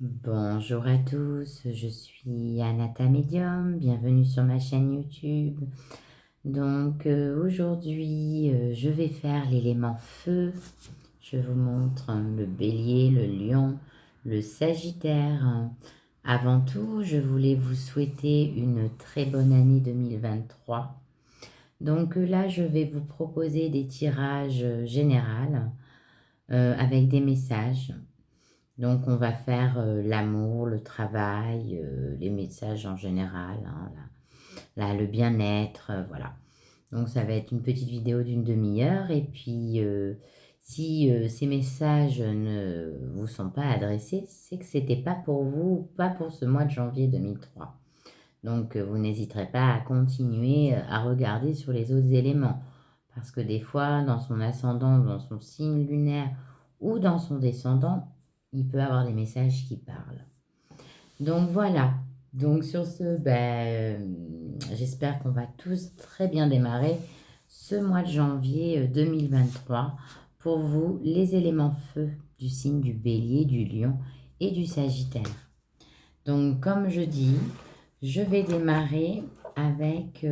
Bonjour à tous, je suis Anata Medium, bienvenue sur ma chaîne YouTube. Aujourd'hui, je vais faire l'élément feu. Je vous montre le bélier, le lion, le sagittaire. Avant tout, je voulais vous souhaiter une très bonne année 2023. Là, je vais vous proposer des tirages généraux avec des messages. Donc, on va faire l'amour, le travail, les messages en général, hein, le bien-être, voilà. Donc, ça va être une petite vidéo d'une demi-heure. Et puis, si ces messages ne vous sont pas adressés, c'est que ce n'était pas pour vous, pas pour ce mois de janvier 2003. Donc, vous n'hésiterez pas à continuer à regarder sur les autres éléments. Parce que des fois, dans son ascendant, dans son signe lunaire ou dans son descendant, il peut avoir des messages qui parlent. Donc voilà. Donc sur ce, j'espère qu'on va tous très bien démarrer ce mois de janvier 2023. Pour vous, les éléments feu du signe du bélier, du lion et du sagittaire. Donc comme je dis, je vais démarrer avec,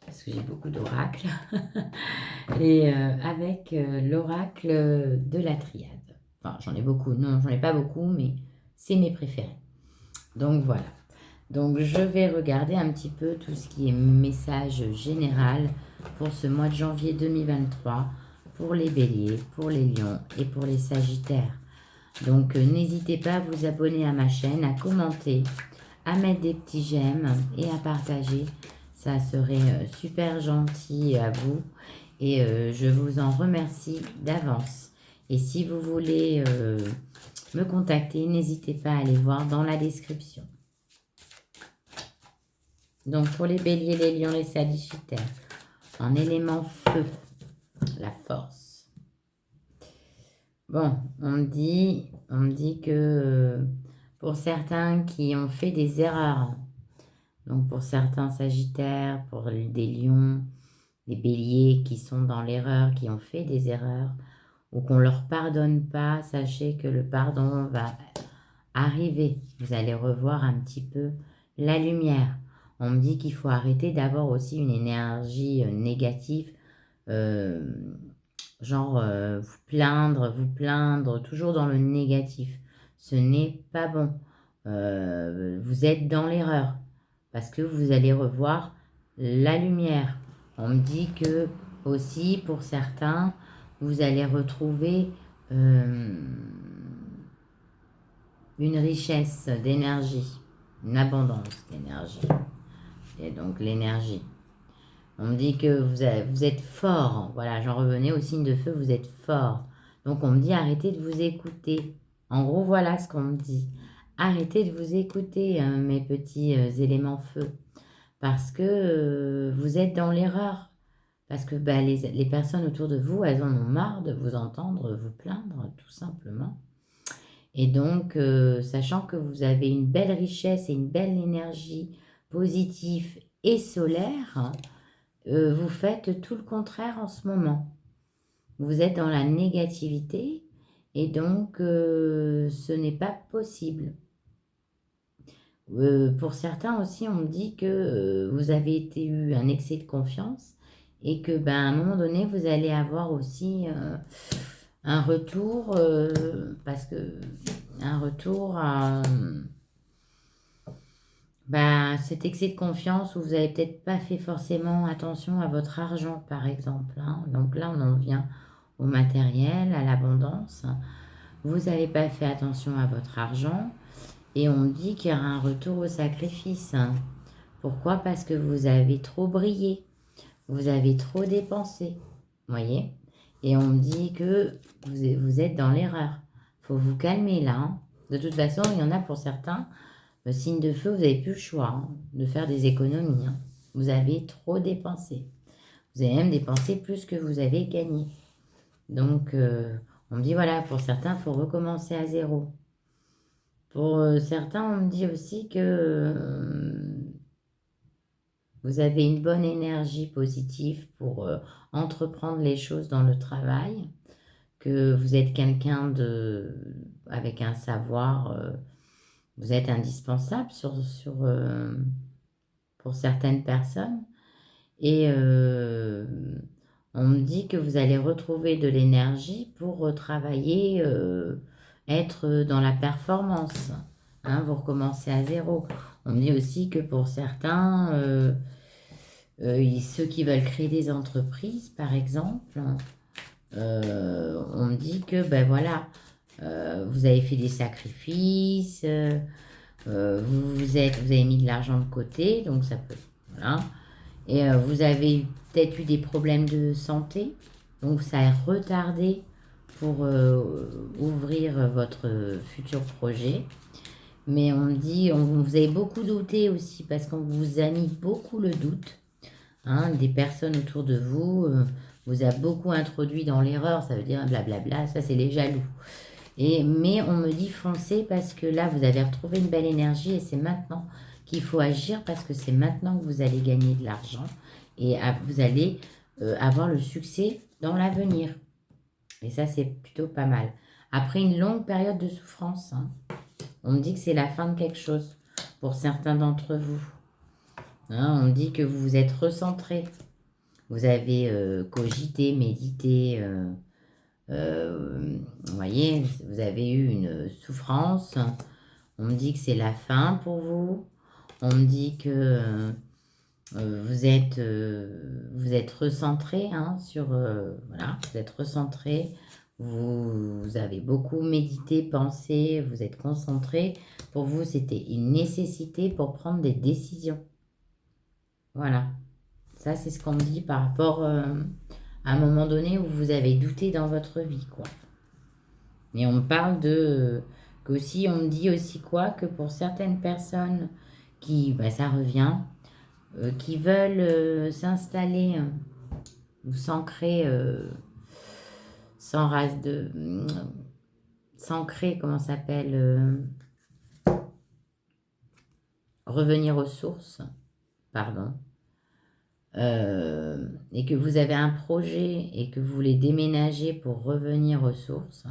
parce que j'ai beaucoup d'oracles, et avec l'oracle de la triade. Enfin, j'en ai beaucoup, non, j'en ai pas beaucoup, mais c'est mes préférés. Donc voilà. Donc je vais regarder un petit peu tout ce qui est message général pour ce mois de janvier 2023, pour les béliers, pour les lions et pour les sagittaires. Donc n'hésitez pas à vous abonner à ma chaîne, à commenter, à mettre des petits j'aime et à partager. Ça serait super gentil à vous et je vous en remercie d'avance. Et si vous voulez me contacter, n'hésitez pas à aller voir dans la description. Donc pour les béliers, les lions, les sagittaires, en élément feu, la force. Bon, on me dit que pour certains qui ont fait des erreurs, donc pour certains sagittaires, pour des lions, des béliers qui sont dans l'erreur, qui ont fait des erreurs, ou qu'on ne leur pardonne pas, sachez que le pardon va arriver. Vous allez revoir un petit peu la lumière. On me dit qu'il faut arrêter d'avoir aussi une énergie négative, euh, genre vous plaindre, toujours dans le négatif. Ce n'est pas bon. Vous êtes dans l'erreur parce que vous allez revoir la lumière. On me dit que aussi pour certains, vous allez retrouver une richesse d'énergie, une abondance d'énergie. Et donc l'énergie. On me dit que vous êtes fort. Voilà, j'en revenais au signe de feu, vous êtes fort. Donc on me dit arrêtez de vous écouter. En gros, voilà ce qu'on me dit. Arrêtez de vous écouter, mes petits éléments feu. Parce que vous êtes dans l'erreur. Parce que les personnes autour de vous, elles en ont marre de vous entendre vous plaindre, tout simplement. Et donc, sachant que vous avez une belle richesse et une belle énergie positive et solaire, vous faites tout le contraire en ce moment. Vous êtes dans la négativité et donc ce n'est pas possible. Pour certains aussi, on me dit que vous avez eu un excès de confiance et que à un moment donné, vous allez avoir aussi un retour, parce que un retour à cet excès de confiance où vous n'avez peut-être pas fait forcément attention à votre argent, par exemple, hein. Donc là, on en vient au matériel, à l'abondance. Vous n'avez pas fait attention à votre argent et on me dit qu'il y aura un retour au sacrifice, hein. Pourquoi? Parce que vous avez trop brillé, vous avez trop dépensé, voyez? Et on me dit que vous êtes dans l'erreur. Il faut vous calmer là, hein. De toute façon, il y en a pour certains, le signe de feu, vous n'avez plus le choix, hein, de faire des économies, hein. Vous avez trop dépensé. Vous avez même dépensé plus que vous avez gagné. Donc, on me dit, voilà, pour certains, il faut recommencer à zéro. Pour certains, on me dit aussi que vous avez une bonne énergie positive pour entreprendre les choses dans le travail. que vous êtes quelqu'un avec un savoir, vous êtes indispensable pour certaines personnes. Et on me dit que vous allez retrouver de l'énergie pour travailler, être dans la performance. Hein, vous recommencez à zéro. On me dit aussi que pour certains, ceux qui veulent créer des entreprises, par exemple, on me dit que, ben voilà, vous avez fait des sacrifices, vous avez mis de l'argent de côté, donc ça peut, voilà. Et vous avez peut-être eu des problèmes de santé, donc ça a retardé pour ouvrir votre futur projet. Mais on me dit, vous avez beaucoup douté aussi, parce qu'on vous a mis beaucoup le doute. Hein, des personnes autour de vous vous a beaucoup introduit dans l'erreur, ça veut dire blablabla, ça c'est les jaloux. Mais on me dit foncez parce que là vous avez retrouvé une belle énergie et c'est maintenant qu'il faut agir parce que c'est maintenant que vous allez gagner de l'argent et vous allez avoir le succès dans l'avenir. Et ça c'est plutôt pas mal. Après une longue période de souffrance, hein, on me dit que c'est la fin de quelque chose pour certains d'entre vous. Hein, on dit que vous vous êtes recentré. Vous avez cogité, médité. Vous voyez, vous avez eu une souffrance. On me dit que c'est la fin pour vous. On me dit que vous êtes recentré hein, voilà, vous êtes recentré. Vous avez beaucoup médité, pensé, vous êtes concentré. Pour vous, c'était une nécessité pour prendre des décisions. Voilà. Ça, c'est ce qu'on me dit par rapport à un moment donné où vous avez douté dans votre vie, quoi. Et on me parle qu'aussi, on me dit aussi quoi, que pour certaines personnes qui, ça revient, qui veulent s'installer ou s'ancrer, s'ancrer, comment ça s'appelle, revenir aux sources, pardon. Et que vous avez un projet et que vous voulez déménager pour revenir aux sources,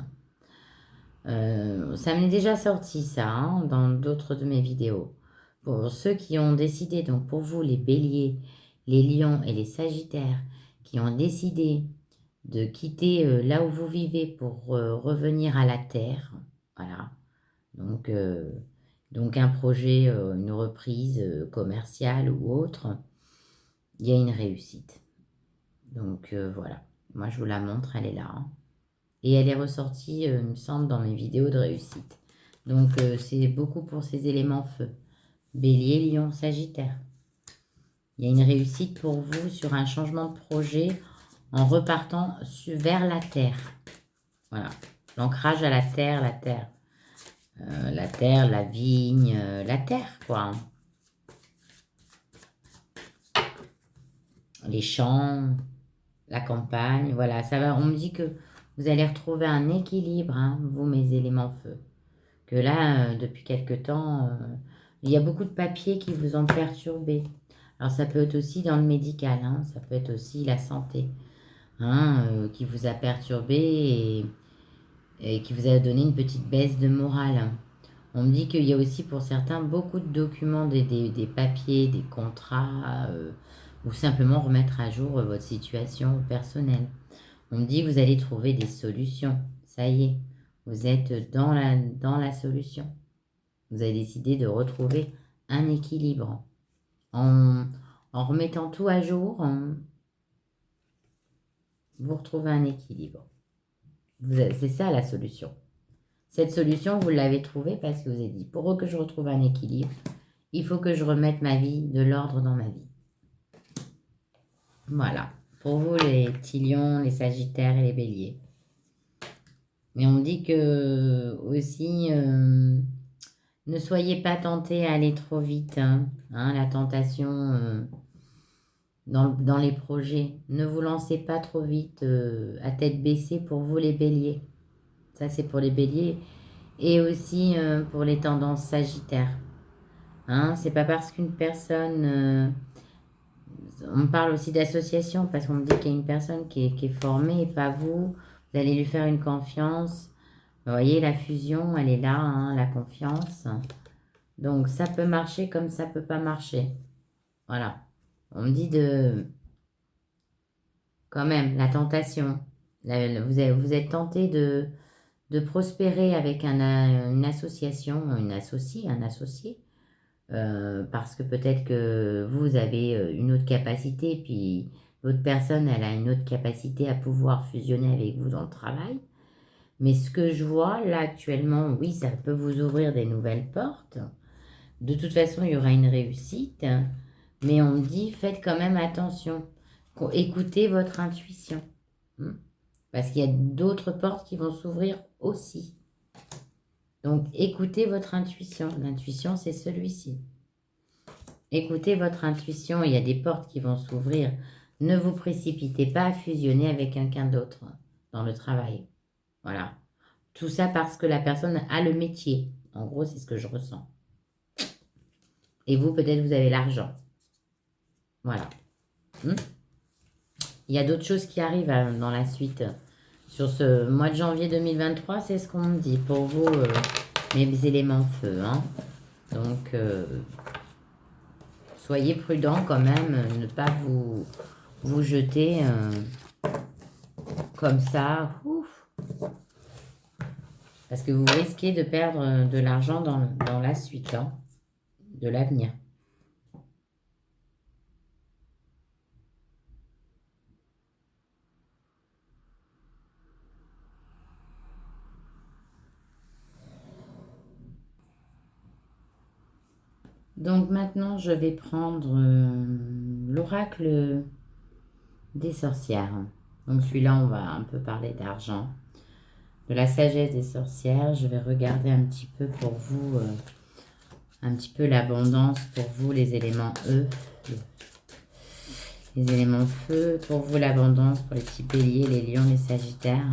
ça m'est déjà sorti ça hein, dans d'autres de mes vidéos. Pour ceux qui ont décidé, donc pour vous les béliers, les lions et les sagittaires, qui ont décidé de quitter là où vous vivez pour revenir à la terre, voilà. Donc un projet, une reprise commerciale ou autre, il y a une réussite. Donc voilà, moi je vous la montre, elle est là. Hein. Et elle est ressortie, il me semble, dans mes vidéos de réussite. Donc c'est beaucoup pour ces éléments feu. Bélier, Lion, Sagittaire. Il y a une réussite pour vous sur un changement de projet en repartant vers la terre. Voilà, l'ancrage à la terre, la terre. La terre, la vigne, la terre, quoi. Les champs, la campagne, voilà, ça va. On me dit que vous allez retrouver un équilibre, hein, vous, mes éléments feu. Que là, depuis quelque temps, il y a beaucoup de papiers qui vous ont perturbé. Alors, ça peut être aussi dans le médical, hein, ça peut être aussi la santé, hein, qui vous a perturbé et qui vous a donné une petite baisse de morale. On me dit qu'il y a aussi pour certains beaucoup de documents, des papiers, des contrats, ou simplement remettre à jour votre situation personnelle. On me dit que vous allez trouver des solutions. Ça y est, vous êtes dans la solution. Vous avez décidé de retrouver un équilibre. En remettant tout à jour, vous retrouvez un équilibre. C'est ça la solution. Cette solution, vous l'avez trouvée parce que vous avez dit, pour que je retrouve un équilibre, il faut que je remette ma vie, de l'ordre dans ma vie. Voilà. Pour vous, les petits lions, les sagittaires et les béliers. Mais on me dit que aussi, ne soyez pas tentés à aller trop vite. Hein, la tentation dans les projets. Ne vous lancez pas trop vite à tête baissée pour vous les béliers. Ça, c'est pour les béliers. Et aussi pour les tendances sagittaires. Hein, c'est pas parce qu'une personne... on me parle aussi d'association parce qu'on me dit qu'il y a une personne qui est formée et pas vous Vous allez lui faire une confiance. Vous voyez, la fusion, elle est là, hein, la confiance. Donc, ça peut marcher comme ça peut pas marcher. Voilà. On me dit de... Quand même, la tentation. Vous êtes tenté de prospérer avec une association, une associée, un associé. Parce que peut-être que vous avez une autre capacité, puis l'autre personne, elle a une autre capacité à pouvoir fusionner avec vous dans le travail. Mais ce que je vois là actuellement, oui, ça peut vous ouvrir des nouvelles portes. De toute façon, il y aura une réussite. Mais on me dit, faites quand même attention. Écoutez votre intuition. Hmm. Parce qu'il y a d'autres portes qui vont s'ouvrir aussi. Donc, écoutez votre intuition. L'intuition, c'est celui-ci. Écoutez votre intuition. Il y a des portes qui vont s'ouvrir. Ne vous précipitez pas à fusionner avec quelqu'un d'autre dans le travail. Voilà. Tout ça parce que la personne a le métier. En gros, c'est ce que je ressens. Et vous, peut-être, vous avez l'argent. Voilà. Hmm. Il y a d'autres choses qui arrivent dans la suite. Sur ce mois de janvier 2023, c'est ce qu'on me dit. Pour vous, mes éléments feu. Hein. Donc, soyez prudents quand même. Ne pas vous jeter comme ça. Ouf. Parce que vous risquez de perdre de l'argent dans la suite, hein, de l'avenir. Donc maintenant, je vais prendre l'oracle des sorcières. Donc celui-là, on va un peu parler d'argent. De la sagesse des sorcières, je vais regarder un petit peu pour vous, un petit peu l'abondance pour vous, les éléments E. Les éléments feu, pour vous l'abondance, pour les petits béliers, les lions, les sagittaires.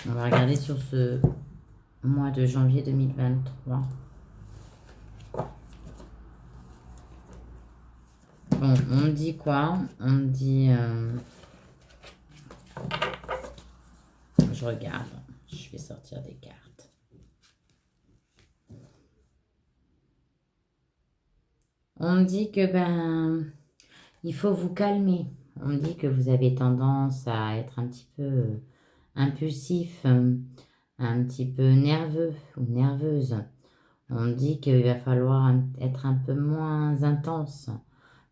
On va regarder sur ce mois de janvier 2023. Bon, on me dit quoi? On me dit... je regarde. Je vais sortir des cartes. On me dit que il faut vous calmer. On me dit que vous avez tendance à être un petit peu impulsif, un petit peu nerveux ou nerveuse. On me dit qu'il va falloir être un peu moins intense,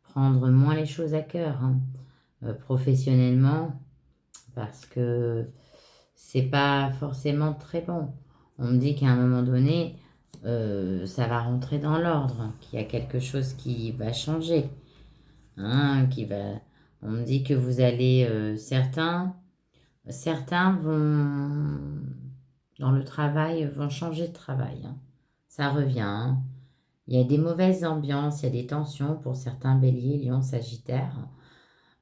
prendre moins les choses à cœur, hein, professionnellement, parce que c'est pas forcément très bon. On me dit qu'à un moment donné, ça va rentrer dans l'ordre, qu'il y a quelque chose qui va changer, hein, On me dit que vous allez, certains vont dans le travail, vont changer de travail, hein. Ça revient, hein. Il y a des mauvaises ambiances, il y a des tensions pour certains béliers, lions, sagittaires.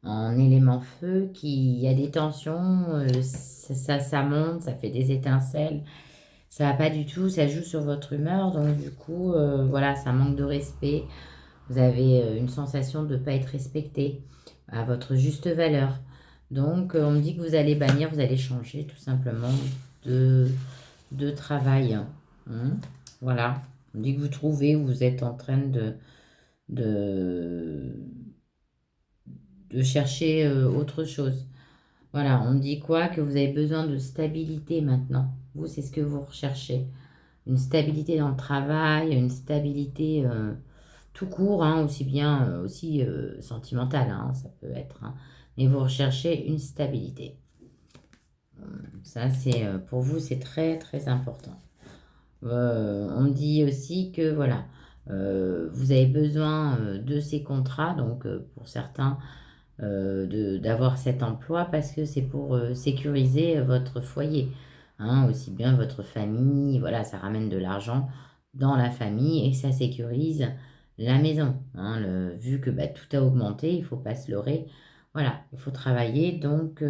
En élément feu, il y a des tensions, ça monte, ça fait des étincelles. Ça va pas du tout, ça joue sur votre humeur. Donc du coup, voilà, ça manque de respect. Vous avez une sensation de ne pas être respecté à votre juste valeur. Donc on me dit que vous allez bannir, vous allez changer tout simplement de travail. Hein. Voilà. On dit que vous trouvez, vous êtes en train de, de chercher autre chose. Voilà, on dit quoi? Que vous avez besoin de stabilité maintenant. Vous, c'est ce que vous recherchez. Une stabilité dans le travail, une stabilité tout court, hein, aussi bien aussi sentimentale, hein, ça peut être. Hein. Mais vous recherchez une stabilité. Ça, c'est pour vous, c'est très très important. On me dit aussi que voilà, vous avez besoin de ces contrats, donc pour certains, d'avoir cet emploi parce que c'est pour sécuriser votre foyer, hein, aussi bien votre famille, voilà, ça ramène de l'argent dans la famille et ça sécurise la maison. Hein, vu que tout a augmenté, il ne faut pas se leurrer. Voilà, il faut travailler, donc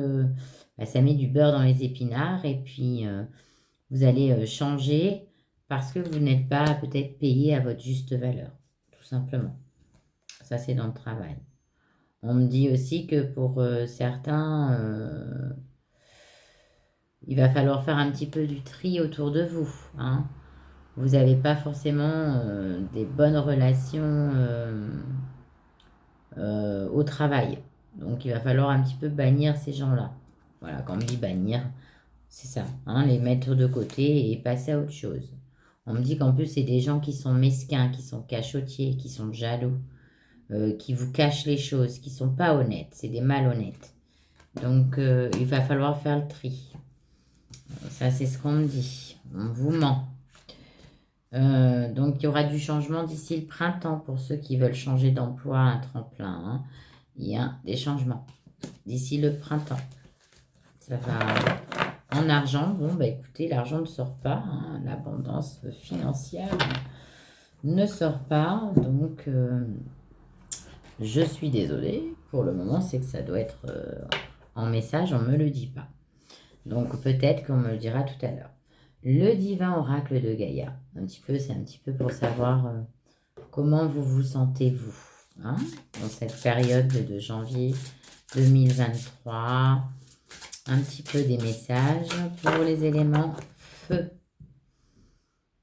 ça met du beurre dans les épinards et puis vous allez changer parce que vous n'êtes pas peut-être payé à votre juste valeur, tout simplement. Ça, c'est dans le travail. On me dit aussi que pour certains, il va falloir faire un petit peu du tri autour de vous, hein. Vous n'avez pas forcément des bonnes relations au travail. Donc il va falloir un petit peu bannir ces gens-là. Voilà, quand on me dit bannir, c'est ça, hein, les mettre de côté et passer à autre chose. On me dit qu'en plus, c'est des gens qui sont mesquins, qui sont cachotiers, qui sont jaloux, qui vous cachent les choses, qui sont pas honnêtes. C'est des malhonnêtes. Donc, il va falloir faire le tri. Ça, c'est ce qu'on me dit. On vous ment. Donc, il y aura du changement d'ici le printemps pour ceux qui veulent changer d'emploi, un tremplin, hein. Il y a des changements d'ici le printemps. Ça va en argent. Bon, bah écoutez, l'argent ne sort pas, hein. L'abondance financière ne sort pas. Donc, je suis désolée. Pour le moment, c'est que ça doit être en message, on ne me le dit pas. Donc, peut-être qu'on me le dira tout à l'heure. Le divin oracle de Gaïa. C'est un petit peu pour savoir comment vous vous sentez, vous, hein, dans cette période de janvier 2023. Un petit peu des messages pour les éléments feu.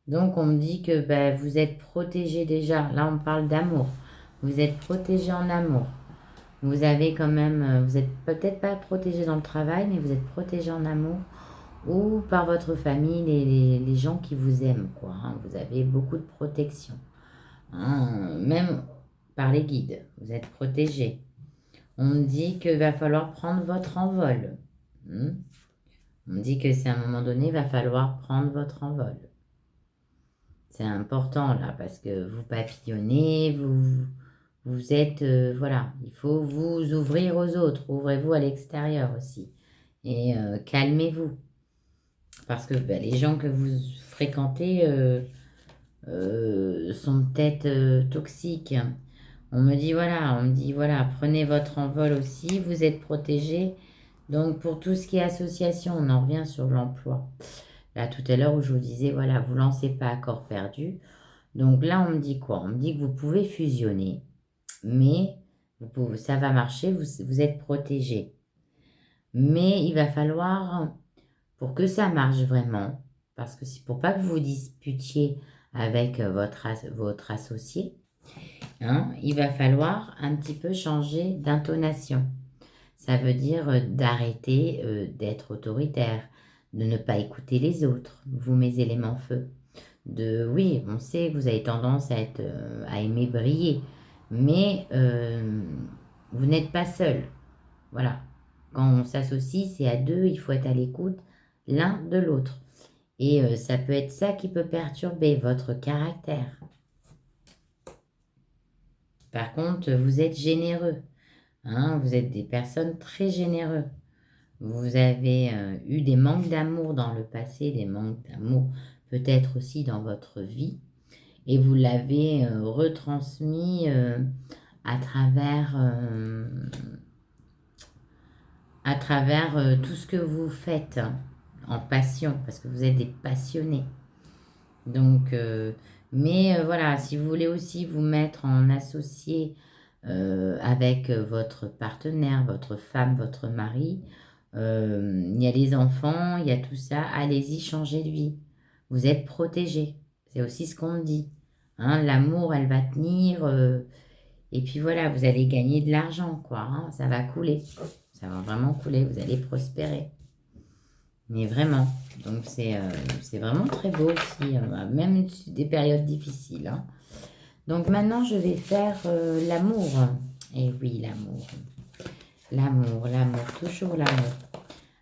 Donc, on me dit que ben, vous êtes protégé déjà. Là, on parle d'amour. Vous êtes protégé en amour. Vous avez quand même, vous n'êtes peut-être pas protégé dans le travail, mais vous êtes protégé en amour ou par votre famille, les gens qui vous aiment, quoi, hein. Vous avez beaucoup de protection, hein. Même par les guides, vous êtes protégé. On me dit qu'il va falloir prendre votre envol. On me dit que c'est à un moment donné, il va falloir prendre votre envol. C'est important là, parce que vous papillonnez, vous êtes, voilà, il faut vous ouvrir aux autres, ouvrez-vous à l'extérieur aussi. Et calmez-vous. Parce que ben, les gens que vous fréquentez sont peut-être toxiques. On me dit voilà, prenez votre envol aussi, vous êtes protégés. Donc pour tout ce qui est association, on en revient sur l'emploi. Là tout à l'heure où je vous disais, voilà, vous lancez pas à corps perdu. Donc là on me dit quoi? On me dit que vous pouvez fusionner, mais ça va marcher, vous êtes protégés. Mais il va falloir, pour que ça marche vraiment, parce que c'est pour pas que vous vous disputiez avec votre associé, hein, il va falloir un petit peu changer d'intonation. Ça veut dire d'arrêter d'être autoritaire, de ne pas écouter les autres, vous mes éléments feu. Oui, on sait que vous avez tendance à aimer briller, mais vous n'êtes pas seul. Voilà. Quand on s'associe, c'est à deux, il faut être à l'écoute l'un de l'autre. Et ça peut être ça qui peut perturber votre caractère. Par contre, vous êtes généreux, hein, vous êtes des personnes très généreux. Vous avez eu des manques d'amour dans le passé, des manques d'amour peut-être aussi dans votre vie. Et vous l'avez retransmis à travers tout ce que vous faites, hein, en passion, parce que vous êtes des passionnés. Donc, mais voilà, si vous voulez aussi vous mettre en associé avec votre partenaire, votre femme, votre mari, il y a les enfants, il y a tout ça, allez-y, changez de vie. Vous êtes protégés. C'est aussi ce qu'on me dit, hein. L'amour, elle va tenir. Et puis voilà, vous allez gagner de l'argent, quoi, hein. Ça va couler. Ça va vraiment couler. Vous allez prospérer. Mais vraiment. Donc, c'est vraiment très beau aussi, même des périodes difficiles, hein. Donc, maintenant, je vais faire l'amour. Et oui, l'amour. L'amour, toujours l'amour.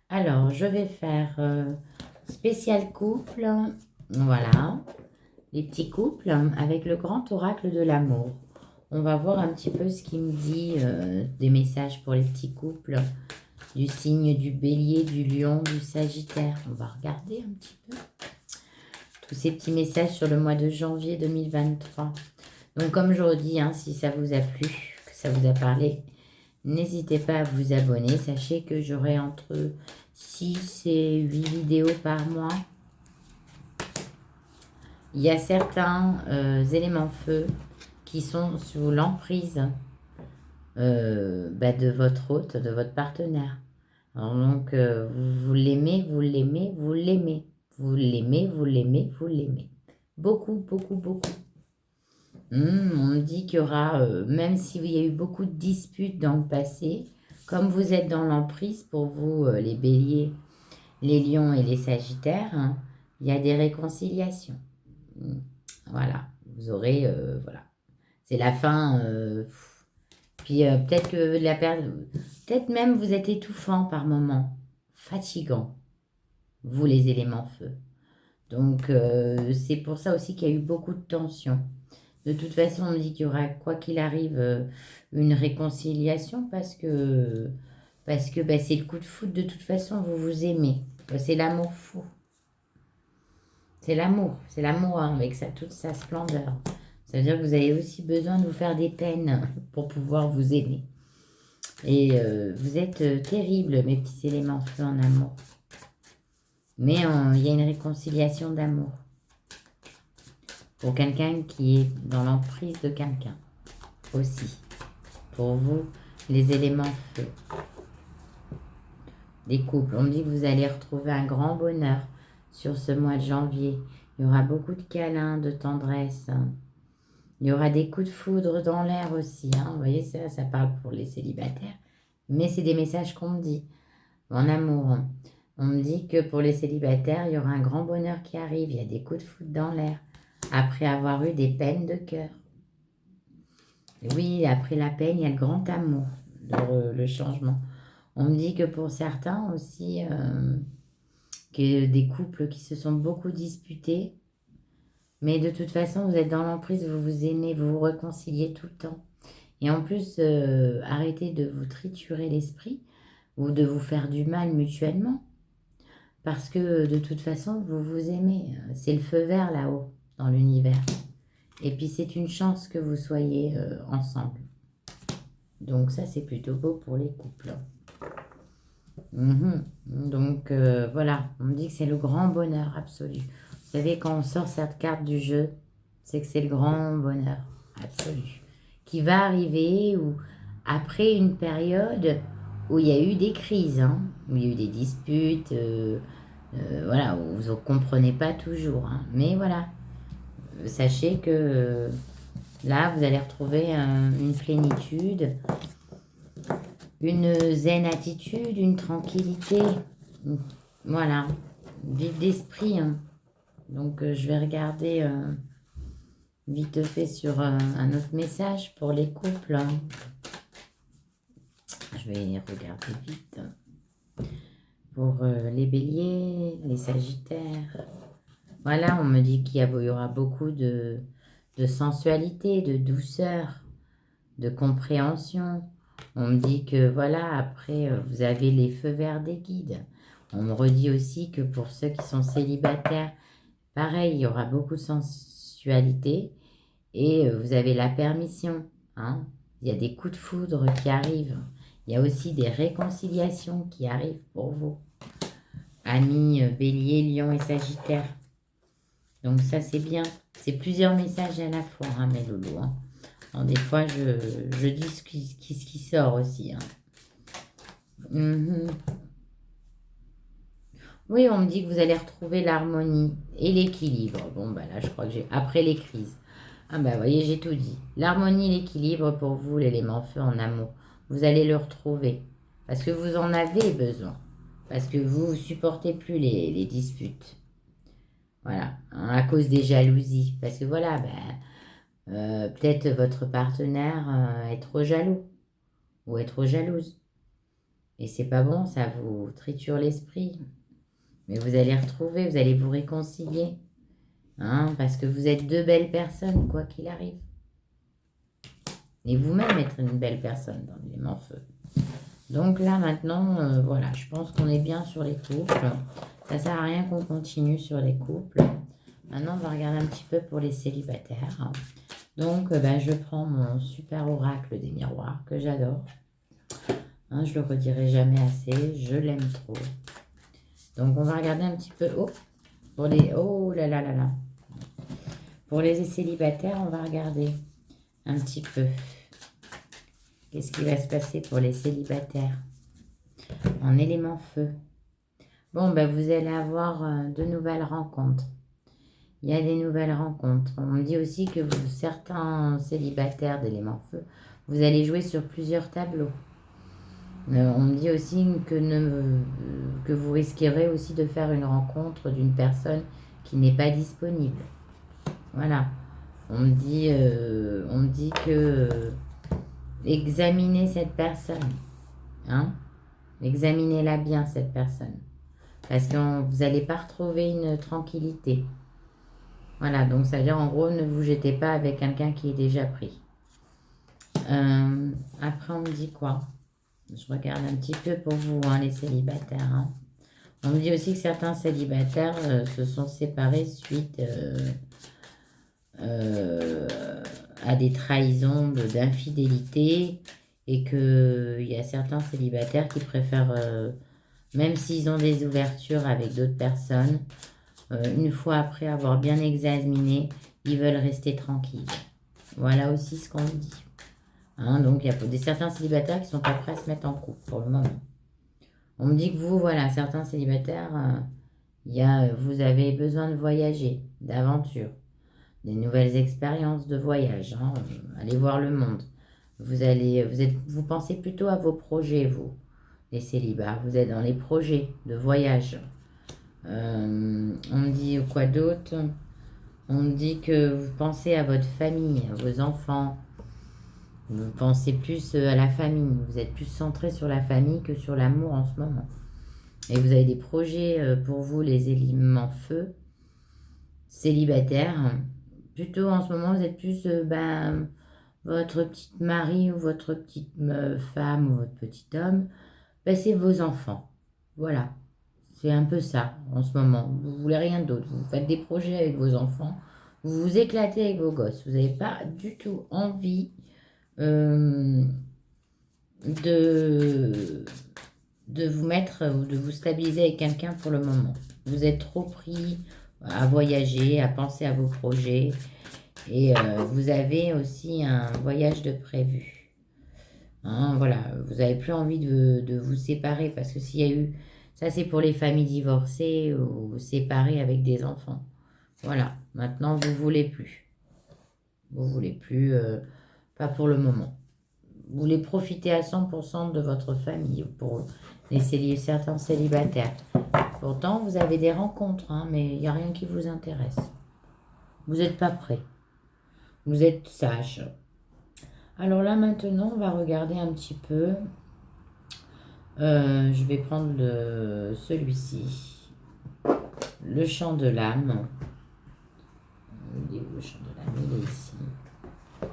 Alors, je vais faire spécial couple. Voilà. Les petits couples avec le grand oracle de l'amour. On va voir un petit peu ce qu'il me dit des messages pour les petits couples du signe du bélier, du lion, du sagittaire. On va regarder un petit peu tous ces petits messages sur le mois de janvier 2023. Donc comme je redis, hein, si ça vous a plu, que ça vous a parlé, n'hésitez pas à vous abonner. Sachez que j'aurai entre 6 et 8 vidéos par mois. Il y a certains éléments feu qui sont sous l'emprise de votre hôte, de votre partenaire. Alors donc, vous l'aimez, vous l'aimez, vous l'aimez. Vous l'aimez, vous l'aimez, vous l'aimez. Beaucoup, beaucoup, beaucoup. On me dit qu'il y aura, même s'il y a eu beaucoup de disputes dans le passé, comme vous êtes dans l'emprise, pour vous, les béliers, les lions et les sagittaires, hein, il y a des réconciliations. Hmm, Voilà, vous aurez, voilà. C'est la fin. Puis peut-être que peut-être même vous êtes étouffant par moment, fatigant, vous les éléments feu. Donc c'est pour ça aussi qu'il y a eu beaucoup de tensions. De toute façon, on me dit qu'il y aura, quoi qu'il arrive, une réconciliation parce que bah, c'est le coup de foudre. De toute façon, vous vous aimez. C'est l'amour fou. C'est l'amour hein, avec toute sa splendeur. Ça veut dire que vous avez aussi besoin de vous faire des peines pour pouvoir vous aimer. Et vous êtes terribles, mes petits éléments feu en amour. Mais il y a une réconciliation d'amour. Pour quelqu'un qui est dans l'emprise de quelqu'un. Aussi. Pour vous, les éléments feu. Des couples. On me dit que vous allez retrouver un grand bonheur sur ce mois de janvier. Il y aura beaucoup de câlins, de tendresse. Il y aura des coups de foudre dans l'air aussi. Vous voyez, ça parle pour les célibataires. Mais c'est des messages qu'on me dit. En amour. On me dit que pour les célibataires, il y aura un grand bonheur qui arrive. Il y a des coups de foudre dans l'air. Après avoir eu des peines de cœur. Oui, après la peine, il y a le grand amour, le changement. On me dit que pour certains aussi, que des couples qui se sont beaucoup disputés, mais de toute façon, vous êtes dans l'emprise, vous vous aimez, vous vous réconciliez tout le temps. Et en plus, arrêtez de vous triturer l'esprit ou de vous faire du mal mutuellement, parce que de toute façon, vous vous aimez. C'est le feu vert là-haut, dans l'univers. Et puis, c'est une chance que vous soyez ensemble. Donc ça, c'est plutôt beau pour les couples. Donc voilà, on me dit que c'est le grand bonheur absolu. Vous savez, quand on sort cette carte du jeu, c'est que c'est le grand bonheur absolu. Qui va arriver ou après une période où il y a eu des crises, hein, où il y a eu des disputes, voilà, où vous ne comprenez pas toujours. Hein. Mais voilà, sachez que là, vous allez retrouver une plénitude, une zen attitude, une tranquillité. Voilà, vive d'esprit. Hein. Donc, je vais regarder vite fait sur un autre message pour les couples. Hein. Je vais regarder vite. Pour les béliers, les sagittaires. Voilà, on me dit qu'il y aura beaucoup de sensualité, de douceur, de compréhension. On me dit que voilà, après, vous avez les feux verts des guides. On me redit aussi que pour ceux qui sont célibataires, pareil, il y aura beaucoup de sensualité et vous avez la permission. Hein. Il y a des coups de foudre qui arrivent. Il y a aussi des réconciliations qui arrivent pour vous. Amis, bélier, lion et sagittaire. Donc ça, c'est bien. C'est plusieurs messages à la fois, hein, mes loulous. Hein. Alors, des fois, je dis ce qui sort aussi. Hein. Oui, on me dit que vous allez retrouver l'harmonie et l'équilibre. Bon, bah là, je crois que j'ai... Après les crises. Ah bah, vous voyez, j'ai tout dit. L'harmonie et l'équilibre pour vous, l'élément feu en amour. Vous allez le retrouver. Parce que vous en avez besoin. Parce que vous ne supportez plus les disputes. Voilà. Hein, à cause des jalousies. Parce que voilà, peut-être votre partenaire est trop jaloux. Ou est trop jalouse. Et c'est pas bon, ça vous triture l'esprit. Mais vous allez retrouver, vous allez vous réconcilier. Hein, parce que vous êtes deux belles personnes, quoi qu'il arrive. Et vous-même être une belle personne dans l'élément feu. Donc là, maintenant, voilà, je pense qu'on est bien sur les couples. Ça sert à rien qu'on continue sur les couples. Maintenant, on va regarder un petit peu pour les célibataires. Donc, je prends mon super oracle des miroirs que j'adore. Hein, je le redirai jamais assez, je l'aime trop. Donc, on va regarder un petit peu. Oh, pour les... Oh là là là là. Pour les célibataires, on va regarder un petit peu. Qu'est-ce qui va se passer pour les célibataires en élément feu? Bon, ben, vous allez avoir de nouvelles rencontres. Il y a des nouvelles rencontres. On me dit aussi que certains célibataires d'élément feu, vous allez jouer sur plusieurs tableaux. On me dit aussi que vous risquerez aussi de faire une rencontre d'une personne qui n'est pas disponible. Voilà. On me dit que examinez cette personne. Hein? Examinez-la bien, cette personne. Parce que vous n'allez pas retrouver une tranquillité. Voilà, donc ça veut dire en gros, ne vous jetez pas avec quelqu'un qui est déjà pris. Après, on me dit quoi? Je regarde un petit peu pour vous, hein, les célibataires. Hein. On me dit aussi que certains célibataires se sont séparés suite à des trahisons d'infidélité et qu'il y a certains célibataires qui préfèrent, même s'ils ont des ouvertures avec d'autres personnes, une fois après avoir bien examiné, ils veulent rester tranquilles. Voilà aussi ce qu'on me dit. Hein, donc, il y a certains célibataires qui ne sont pas prêts à se mettre en couple pour le moment. On me dit que vous, voilà, certains célibataires, vous avez besoin de voyager, d'aventure, des nouvelles expériences de voyage. Hein, allez voir le monde. Vous pensez plutôt à vos projets, vous, les célibats. Vous êtes dans les projets de voyage. On me dit quoi d'autre? On me dit que vous pensez à votre famille, à vos enfants. Vous pensez plus à la famille. Vous êtes plus centré sur la famille que sur l'amour en ce moment. Et vous avez des projets pour vous, les éléments feu, célibataires. Plutôt en ce moment, vous êtes plus votre petite mari ou votre petite femme ou votre petit homme. C'est vos enfants. Voilà. C'est un peu ça en ce moment. Vous voulez rien d'autre. Vous faites des projets avec vos enfants. Vous vous éclatez avec vos gosses. Vous n'avez pas du tout envie de vous mettre ou de vous stabiliser avec quelqu'un pour le moment. Vous êtes trop pris à voyager, à penser à vos projets. Et vous avez aussi un voyage de prévu. Hein, voilà, vous n'avez plus envie de vous séparer parce que s'il y a eu... Ça, c'est pour les familles divorcées ou séparées avec des enfants. Voilà, maintenant, vous ne voulez plus. Vous ne voulez plus, pas pour le moment. Vous voulez profiter à 100% de votre famille pour certains célibataires. Pourtant, vous avez des rencontres, hein, mais il n'y a rien qui vous intéresse. Vous n'êtes pas prêt. Vous êtes sage. Alors là, maintenant, on va regarder un petit peu. Je vais prendre celui-ci. Le chant de l'âme. Il est où le chant de l'âme? Il est ici.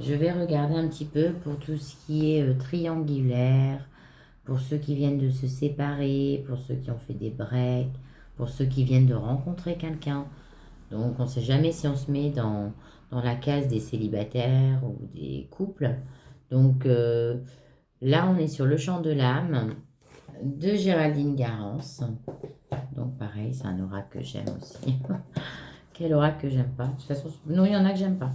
Je vais regarder un petit peu pour tout ce qui est triangulaire, pour ceux qui viennent de se séparer, pour ceux qui ont fait des breaks, pour ceux qui viennent de rencontrer quelqu'un. Donc, on ne sait jamais si on se met dans la case des célibataires ou des couples. Donc, là, on est sur le chant de l'âme de Géraldine Garance. Donc, pareil, c'est un oracle que j'aime aussi. Quel oracle que j'aime pas? De toute façon, non, il y en a que j'aime pas.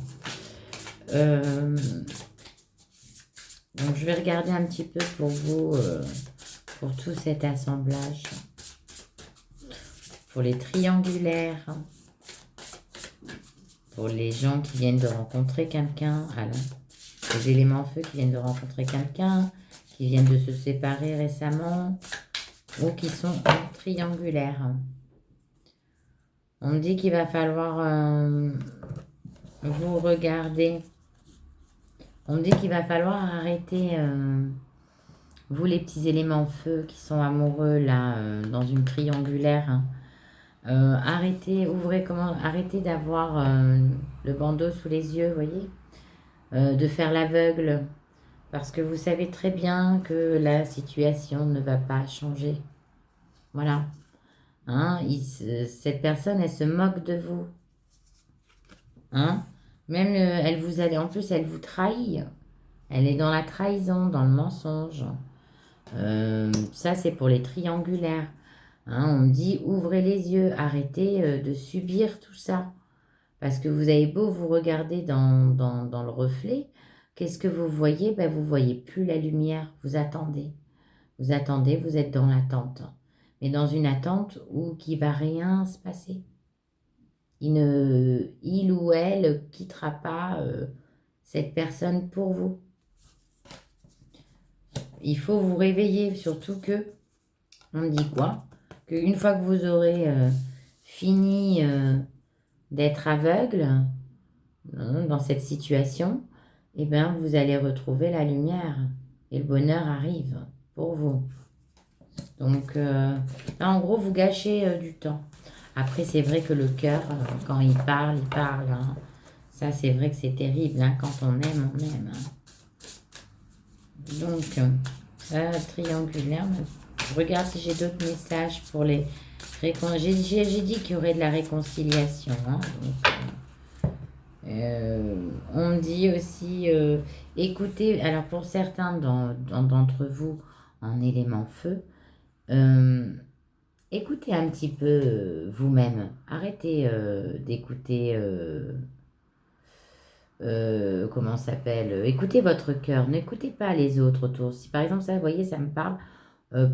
Donc, je vais regarder un petit peu pour vous, pour tout cet assemblage. Pour les triangulaires. Pour les gens qui viennent de rencontrer quelqu'un. Les éléments feu qui viennent de rencontrer quelqu'un. Qui viennent de se séparer récemment. Ou qui sont en triangulaire. On me dit qu'il va falloir vous regarder. On me dit qu'il va falloir arrêter, vous les petits éléments feu qui sont amoureux là, dans une triangulaire. Hein. Arrêtez d'avoir le bandeau sous les yeux, vous voyez, de faire l'aveugle. Parce que vous savez très bien que la situation ne va pas changer. Voilà. Hein, cette personne, elle se moque de vous. Hein? Même, en plus, elle vous trahit. Elle est dans la trahison, dans le mensonge. Ça, c'est pour les triangulaires. Hein, on me dit, ouvrez les yeux, arrêtez de subir tout ça. Parce que vous avez beau vous regarder dans le reflet, Qu'est-ce que vous voyez? Ben, vous ne voyez plus la lumière, vous attendez. Vous attendez, vous êtes dans l'attente. Mais dans une attente où il ne va rien se passer. Il ou elle quittera pas cette personne pour vous. Il faut vous réveiller, surtout que, on me dit quoi? Qu'une fois que vous aurez fini d'être aveugle dans cette situation, eh bien, vous allez retrouver la lumière et le bonheur arrive pour vous. Donc, là, en gros, vous gâchez du temps. Après, c'est vrai que le cœur, quand il parle, hein. Ça, c'est vrai que c'est terrible. Hein. Quand on aime, on aime. Hein. Donc, triangulaire. Je regarde si j'ai d'autres messages pour les... J'ai dit qu'il y aurait de la réconciliation. Hein. Donc, on me dit aussi, écoutez, alors pour certains d'entre vous en élément feu, écoutez un petit peu vous-même. Arrêtez d'écouter, comment ça s'appelle, écoutez votre cœur, n'écoutez pas les autres autour. Si par exemple, ça, vous voyez, ça me parle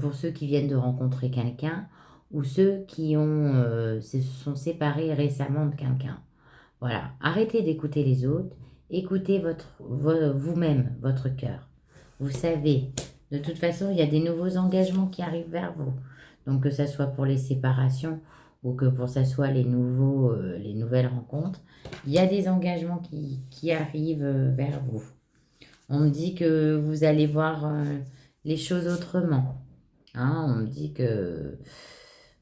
pour ceux qui viennent de rencontrer quelqu'un ou ceux qui se sont séparés récemment de quelqu'un. Voilà, arrêtez d'écouter les autres, écoutez vous-même, votre cœur. Vous savez, de toute façon, il y a des nouveaux engagements qui arrivent vers vous. Donc que ce soit pour les séparations ou que pour ça soit les nouvelles rencontres, il y a des engagements qui arrivent vers vous. On me dit que vous allez voir les choses autrement. Hein, on me dit que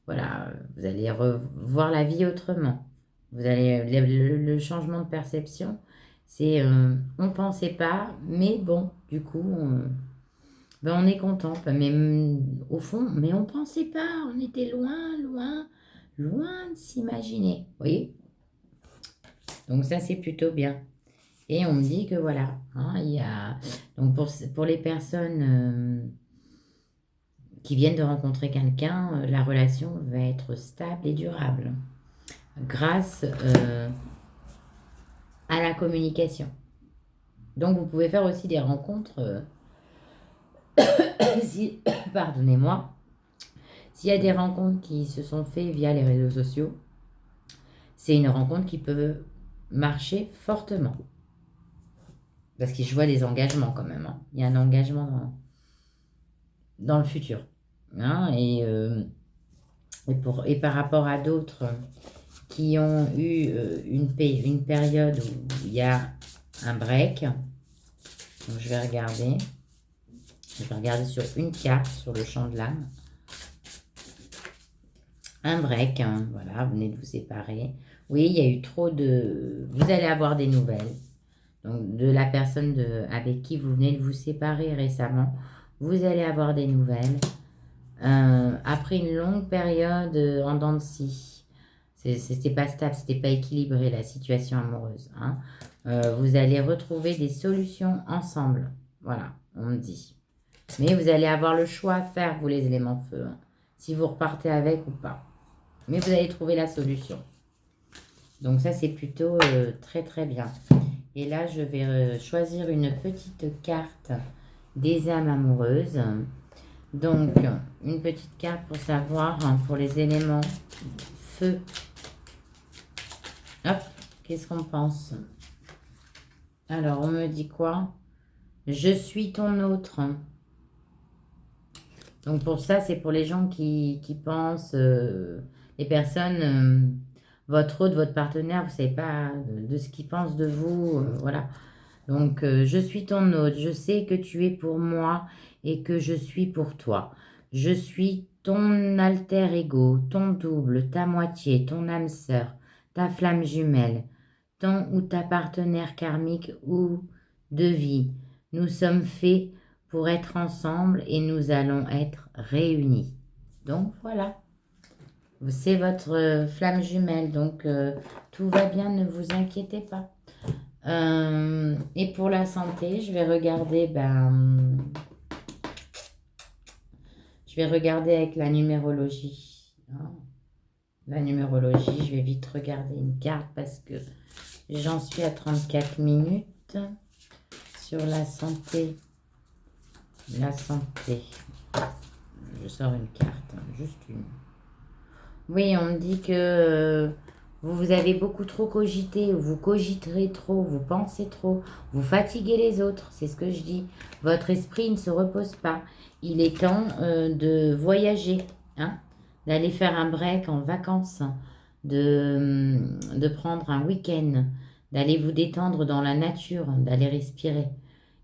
voilà, vous allez revoir la vie autrement. Vous allez le changement de perception, c'est on ne pensait pas, mais bon, du coup, on est content. Mais au fond, mais on ne pensait pas, on était loin, loin, loin de s'imaginer. Vous voyez? Donc ça, c'est plutôt bien. Et on me dit que voilà, hein, il y a donc pour les personnes qui viennent de rencontrer quelqu'un, la relation va être stable et durable grâce à la communication. Donc vous pouvez faire aussi des rencontres, pardonnez-moi, s'il y a des rencontres qui se sont faites via les réseaux sociaux, c'est une rencontre qui peut marcher fortement. Parce que je vois des engagements quand même. Hein. Il y a un engagement dans le futur. Hein, et par rapport à d'autres qui ont eu une période où il y a un break, donc je vais regarder. Je vais regarder sur une carte, sur le champ de l'âme. Un break, hein, voilà, vous venez de vous séparer. Oui, il y a eu trop de... Vous allez avoir des nouvelles. Donc, de la personne avec qui vous venez de vous séparer récemment, vous allez avoir des nouvelles. Après une longue période en dents de scie. C'était pas stable, c'était pas équilibré la situation amoureuse. Hein. Vous allez retrouver des solutions ensemble. Voilà, on me dit. Mais vous allez avoir le choix à faire, vous les éléments feu. Hein, si vous repartez avec ou pas. Mais vous allez trouver la solution. Donc ça, c'est plutôt très très bien. Et là, je vais choisir une petite carte des âmes amoureuses. Donc, une petite carte pour savoir, hein, pour les éléments feu. Hop, qu'est-ce qu'on pense? Alors, on me dit quoi? Je suis ton autre. Donc, pour ça, c'est pour les gens qui pensent, les personnes, votre autre, votre partenaire, vous ne savez pas de ce qu'il pense de vous, voilà. Donc, je suis ton autre, je sais que tu es pour moi et que je suis pour toi. Je suis ton alter ego, ton double, ta moitié, ton âme sœur, ta flamme jumelle, ton ou ta partenaire karmique ou de vie. Nous sommes faits pour être ensemble et nous allons être réunis. Donc, voilà. C'est votre flamme jumelle, donc tout va bien, ne vous inquiétez pas. Et pour la santé, je vais regarder, je vais regarder avec la numérologie. Hein. La numérologie, je vais vite regarder une carte parce que j'en suis à 34 minutes sur la santé. La santé. Je sors une carte, hein, juste une. Oui, on me dit que vous avez beaucoup trop cogité, ou vous cogiterez trop, vous pensez trop, vous fatiguez les autres, c'est ce que je dis. Votre esprit ne se repose pas. Il est temps de voyager, hein, d'aller faire un break en vacances, de prendre un week-end, d'aller vous détendre dans la nature, d'aller respirer.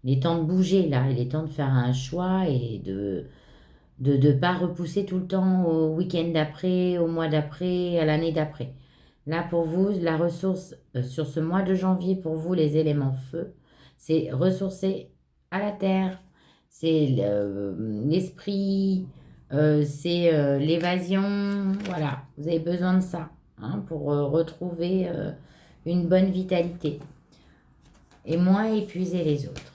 Il est temps de bouger là, il est temps de faire un choix et de ne pas repousser tout le temps au week-end d'après, au mois d'après, à l'année d'après. Là, pour vous, la ressource sur ce mois de janvier, pour vous, les éléments feu, c'est ressourcer à la terre, c'est l'esprit, c'est l'évasion. Voilà, vous avez besoin de ça, hein, pour retrouver une bonne vitalité et moins épuiser les autres.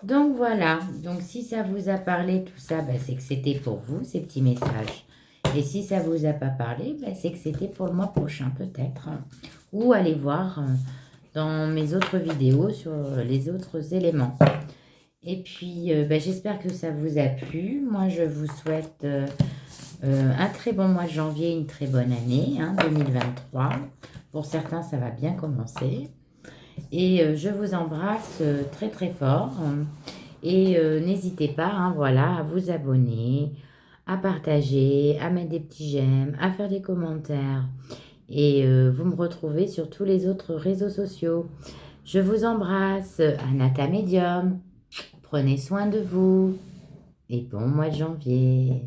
Donc voilà, donc si ça vous a parlé tout ça, bah, c'est que c'était pour vous ces petits messages. Et si ça vous a pas parlé, bah, c'est que c'était pour le mois prochain peut-être. Ou allez voir dans mes autres vidéos sur les autres éléments. Et puis bah, j'espère que ça vous a plu. Moi je vous souhaite un très bon mois de janvier, une très bonne année, hein, 2023. Pour certains ça va bien commencer. Et je vous embrasse très très fort. Et n'hésitez pas, hein, voilà, à vous abonner, à partager, à mettre des petits j'aime, à faire des commentaires. Et vous me retrouvez sur tous les autres réseaux sociaux. Je vous embrasse, Anata Medium. Prenez soin de vous. Et bon mois de janvier.